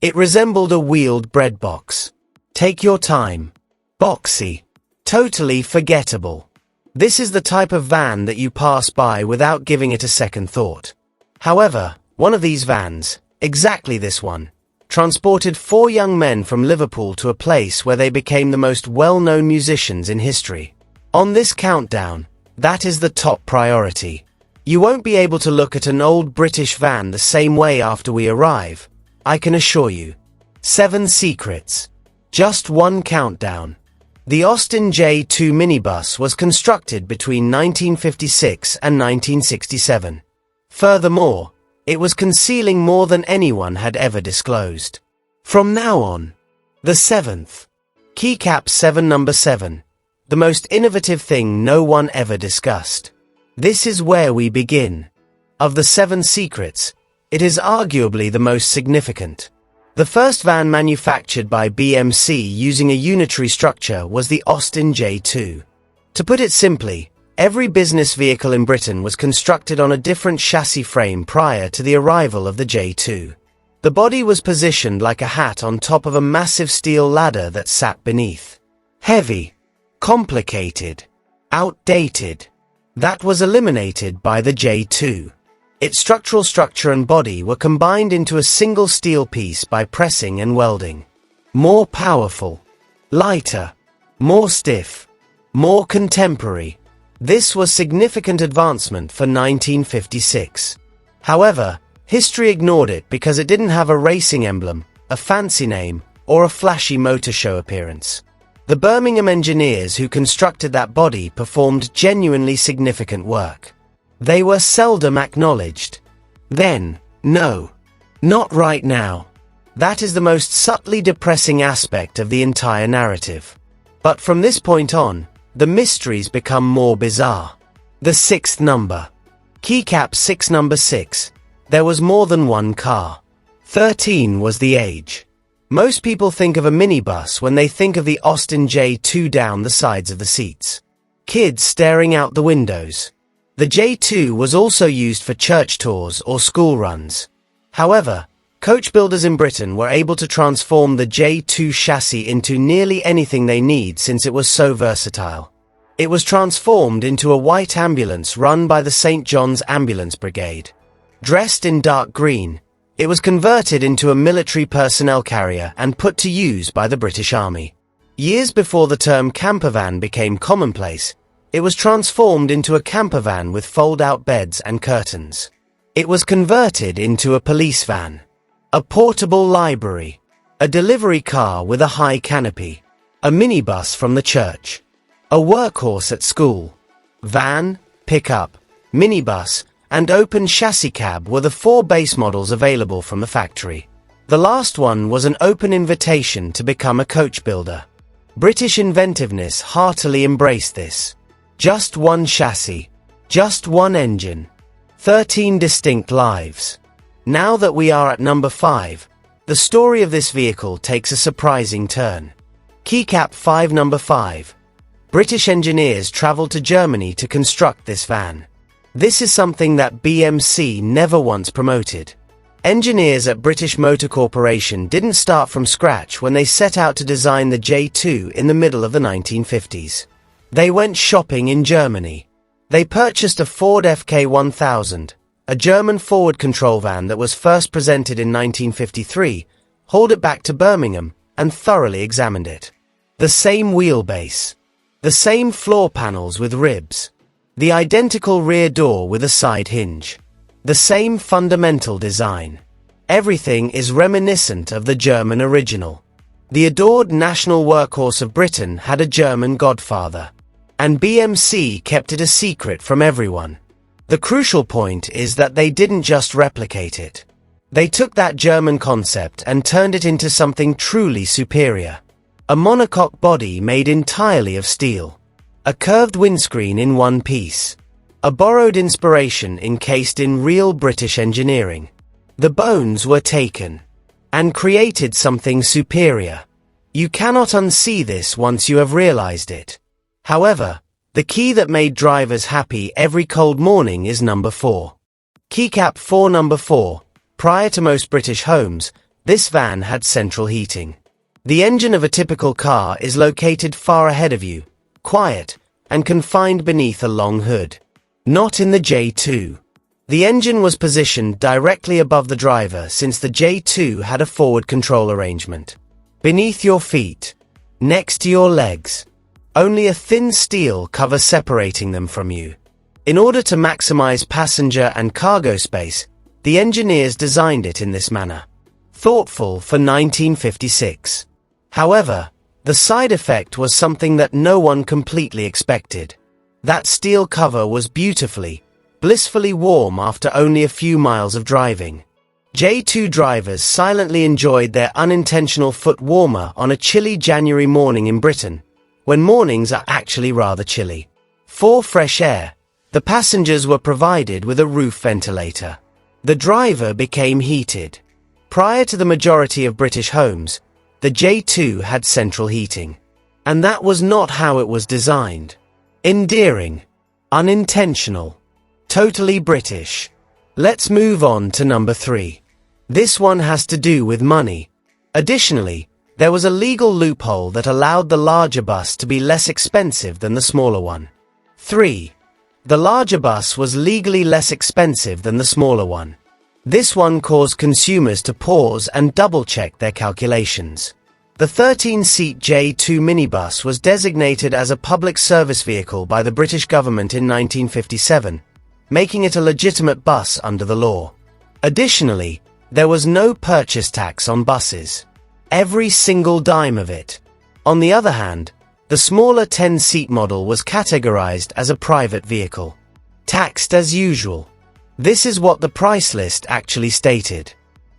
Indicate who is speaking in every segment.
Speaker 1: It resembled a wheeled bread box. Take your time. Boxy. Totally forgettable. This is the type of van that you pass by without giving it a second thought. However, one of these vans, exactly this one, transported 4 young men from Liverpool to a place where they became the most well-known musicians in history. On this countdown, that is the top priority. You won't be able to look at an old British van the same way after we arrive, I can assure you. 7 secrets. Just one countdown. The Austin J2 minibus was constructed between 1956 and 1967. Furthermore, it was concealing more than anyone had ever disclosed. From now on. The 7th. Keycap 7 number 7. The most innovative thing no one ever discussed. This is where we begin. Of the 7 secrets, it is arguably the most significant. The first van manufactured by BMC using a unitary structure was the Austin J2. To put it simply, every business vehicle in Britain was constructed on a different chassis frame prior to the arrival of the J2. The body was positioned like a hat on top of a massive steel ladder that sat beneath. Heavy, complicated, outdated. That was eliminated by the J2. Its structural structure and body were combined into a single steel piece by pressing and welding. More powerful, lighter, more stiff, more contemporary. This was significant advancement for 1956. However, history ignored it because it didn't have a racing emblem, a fancy name, or a flashy motor show appearance. The Birmingham engineers who constructed that body performed genuinely significant work. They were seldom acknowledged. Then, no. Not right now. That is the most subtly depressing aspect of the entire narrative. But from this point on, the mysteries become more bizarre. The 6th number. Keycap 6 number 6. There was more than one car. 13 was the age. Most people think of a minibus when they think of the Austin J2 down the sides of the seats. Kids staring out the windows. The J2 was also used for church tours or school runs. However, coach builders in Britain were able to transform the J2 chassis into nearly anything they need since it was so versatile. It was transformed into a white ambulance run by the St. John's Ambulance Brigade. Dressed in dark green, it was converted into a military personnel carrier and put to use by the British Army. Years before the term campervan became commonplace, it was transformed into a campervan with fold-out beds and curtains. It was converted into a police van, a portable library, a delivery car with a high canopy, a minibus from the church, a workhorse at school. Van, pickup, minibus, and open chassis cab were the 4 base models available from the factory. The last one was an open invitation to become a coach builder. British inventiveness heartily embraced this. Just one chassis, just one engine, 13 distinct lives. Now that we are at number 5, the story of this vehicle takes a surprising turn. Keycap 5 number 5. British engineers traveled to Germany to construct this van. This is something that BMC never once promoted. Engineers at British Motor Corporation didn't start from scratch when they set out to design the J2 in the middle of the 1950s. They went shopping in Germany. They purchased a Ford FK1000, a German forward control van that was first presented in 1953, hauled it back to Birmingham, and thoroughly examined it. The same wheelbase. The same floor panels with ribs. The identical rear door with a side hinge. The same fundamental design. Everything is reminiscent of the German original. The adored national workhorse of Britain had a German godfather. And BMC kept it a secret from everyone. The crucial point is that they didn't just replicate it. They took that German concept and turned it into something truly superior. A monocoque body made entirely of steel. A curved windscreen in one piece. A borrowed inspiration encased in real British engineering. The bones were taken and created something superior. You cannot unsee this once you have realized it. However, the key that made drivers happy every cold morning is number 4. Keycap 4 number 4. Prior to most British homes, This van had central heating. The engine of a typical car is located far ahead of you, quiet, and confined beneath a long hood. Not in the J2. The engine was positioned directly above the driver since the J2 had a forward control arrangement. Beneath your feet, next to your legs. Only a thin steel cover separating them from you. In order to maximize passenger and cargo space, the engineers designed it in this manner. Thoughtful for 1956. However, the side effect was something that no one completely expected. That steel cover was blissfully warm after only a few miles of driving. J2 drivers silently enjoyed their unintentional foot warmer on a chilly January morning in Britain, when mornings are actually rather chilly. For fresh air, the passengers were provided with a roof ventilator. The driver became heated. Prior to the majority of British homes, the J2 had central heating. And that was not how it was designed. Endearing. Unintentional. Totally British. Let's move on to number 3. This one has to do with money. Additionally, there was a legal loophole that allowed the larger bus to be less expensive than the smaller one. 3. The larger bus was legally less expensive than the smaller one. This one caused consumers to pause and double-check their calculations. The 13-seat J2 minibus was designated as a public service vehicle by the British government in 1957, making it a legitimate bus under the law. Additionally, there was no purchase tax on buses. Every single dime of it. On the other hand, the smaller 10-seat model was categorized as a private vehicle. Taxed as usual. This is what the price list actually stated.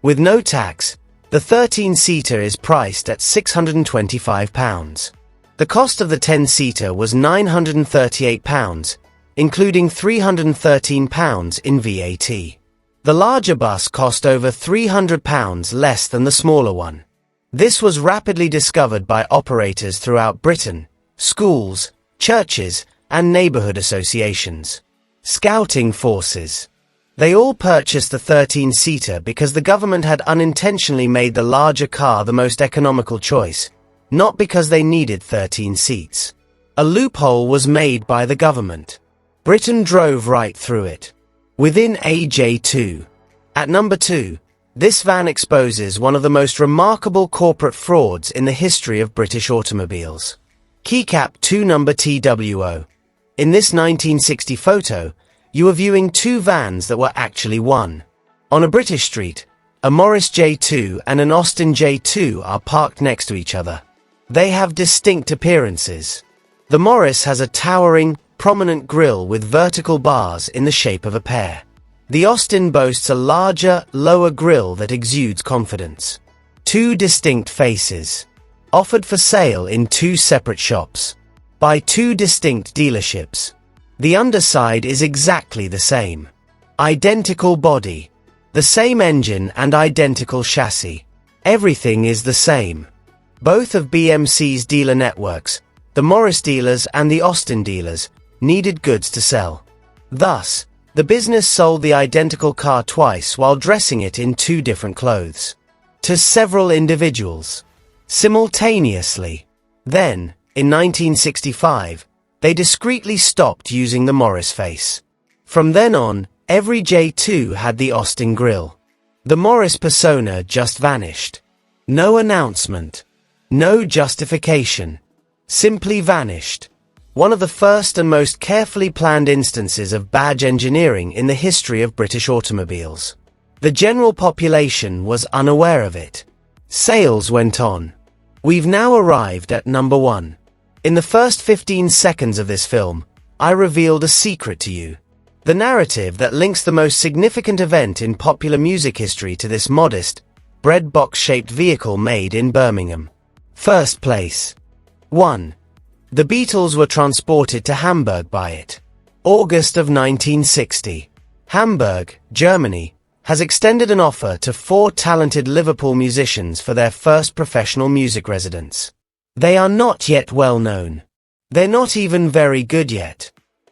Speaker 1: With no tax, the 13-seater is priced at £625. The cost of the 10-seater was £938, including £313 in VAT. The larger bus cost over £300 less than the smaller one. This was rapidly discovered by operators throughout Britain, schools, churches, and neighborhood associations. Scouting forces. They all purchased the 13-seater because the government had unintentionally made the larger car the most economical choice, not because they needed 13 seats. A loophole was made by the government. Britain drove right through it. Within AJ2. At number 2, this van exposes one of the most remarkable corporate frauds in the history of British automobiles. Keycap 2 number TWO. In this 1960 photo, you are viewing two vans that were actually one. On a British street, a Morris J2 and an Austin J2 are parked next to each other. They have distinct appearances. The Morris has a towering, prominent grille with vertical bars in the shape of a pear. The Austin boasts a larger, lower grille that exudes confidence. Two distinct faces. Offered for sale in two separate shops. By two distinct dealerships. The underside is exactly the same. Identical body. The same engine and identical chassis. Everything is the same. Both of BMC's dealer networks, the Morris dealers and the Austin dealers, needed goods to sell. Thus, the business sold the identical car twice while dressing it in two different clothes. To several individuals. Simultaneously. Then, in 1965, they discreetly stopped using the Morris face. From then on, every J2 had the Austin grille. The Morris persona just vanished. No announcement. No justification. Simply vanished. One of the first and most carefully planned instances of badge engineering in the history of British automobiles. The general population was unaware of it. Sales went on. We've now arrived at number 1. In the first 15 seconds of this film, I revealed a secret to you. The narrative that links the most significant event in popular music history to this modest, bread box-shaped vehicle made in Birmingham. First place. 1. The Beatles were transported to Hamburg by it. August of 1960. Hamburg, Germany, has extended an offer to 4 talented Liverpool musicians for their first professional music residence. They are not yet well known. They're not even very good yet.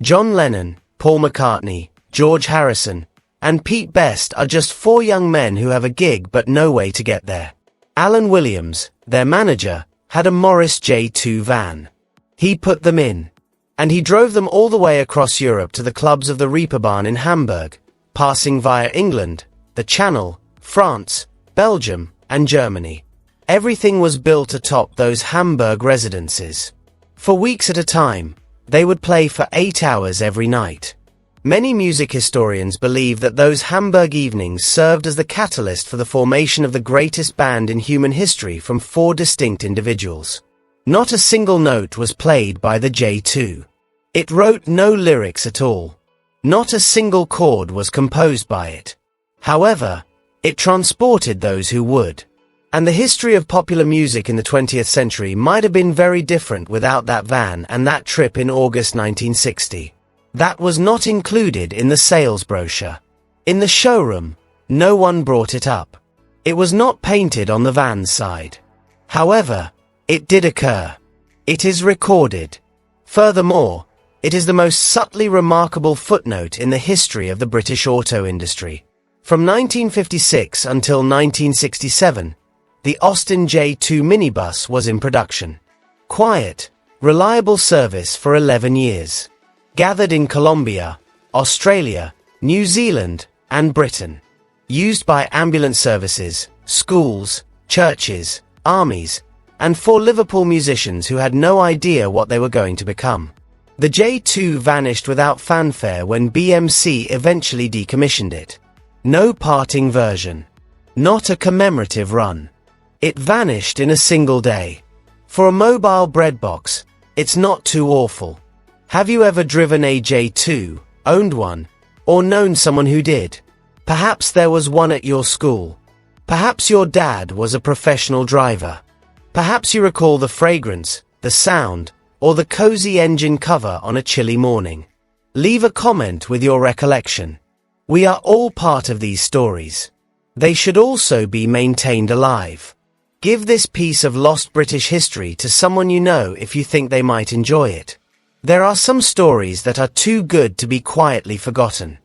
Speaker 1: John Lennon, Paul McCartney, George Harrison, and Pete Best are just four young men who have a gig but no way to get there. Alan Williams, their manager, had a Morris J2 van. He put them in, and he drove them all the way across Europe to the clubs of the Reeperbahn in Hamburg, passing via England, the Channel, France, Belgium, and Germany. Everything was built atop those Hamburg residences. For weeks at a time, they would play for 8 hours every night. Many music historians believe that those Hamburg evenings served as the catalyst for the formation of the greatest band in human history from four distinct individuals. Not a single note was played by the J2. It wrote no lyrics at all. Not a single chord was composed by it. However, it transported those who would. And the history of popular music in the 20th century might have been very different without that van and that trip in August 1960. That was not included in the sales brochure. In the showroom, no one brought it up. It was not painted on the van's side. However, it did occur. It is recorded. Furthermore, it is the most subtly remarkable footnote in the history of the British auto industry. From 1956 until 1967, the Austin J2 minibus was in production. Quiet, reliable service for 11 years. Gathered in Colombia, Australia, New Zealand, and Britain. Used by ambulance services, schools, churches, armies, and for Liverpool musicians who had no idea what they were going to become. The J2 vanished without fanfare when BMC eventually decommissioned it. No parting version. Not a commemorative run. It vanished in a single day. For a mobile bread box, it's not too awful. Have you ever driven a J2, owned one, or known someone who did? Perhaps there was one at your school. Perhaps your dad was a professional driver. Perhaps you recall the fragrance, the sound, or the cozy engine cover on a chilly morning. Leave a comment with your recollection. We are all part of these stories. They should also be maintained alive. Give this piece of lost British history to someone you know if you think they might enjoy it. There are some stories that are too good to be quietly forgotten.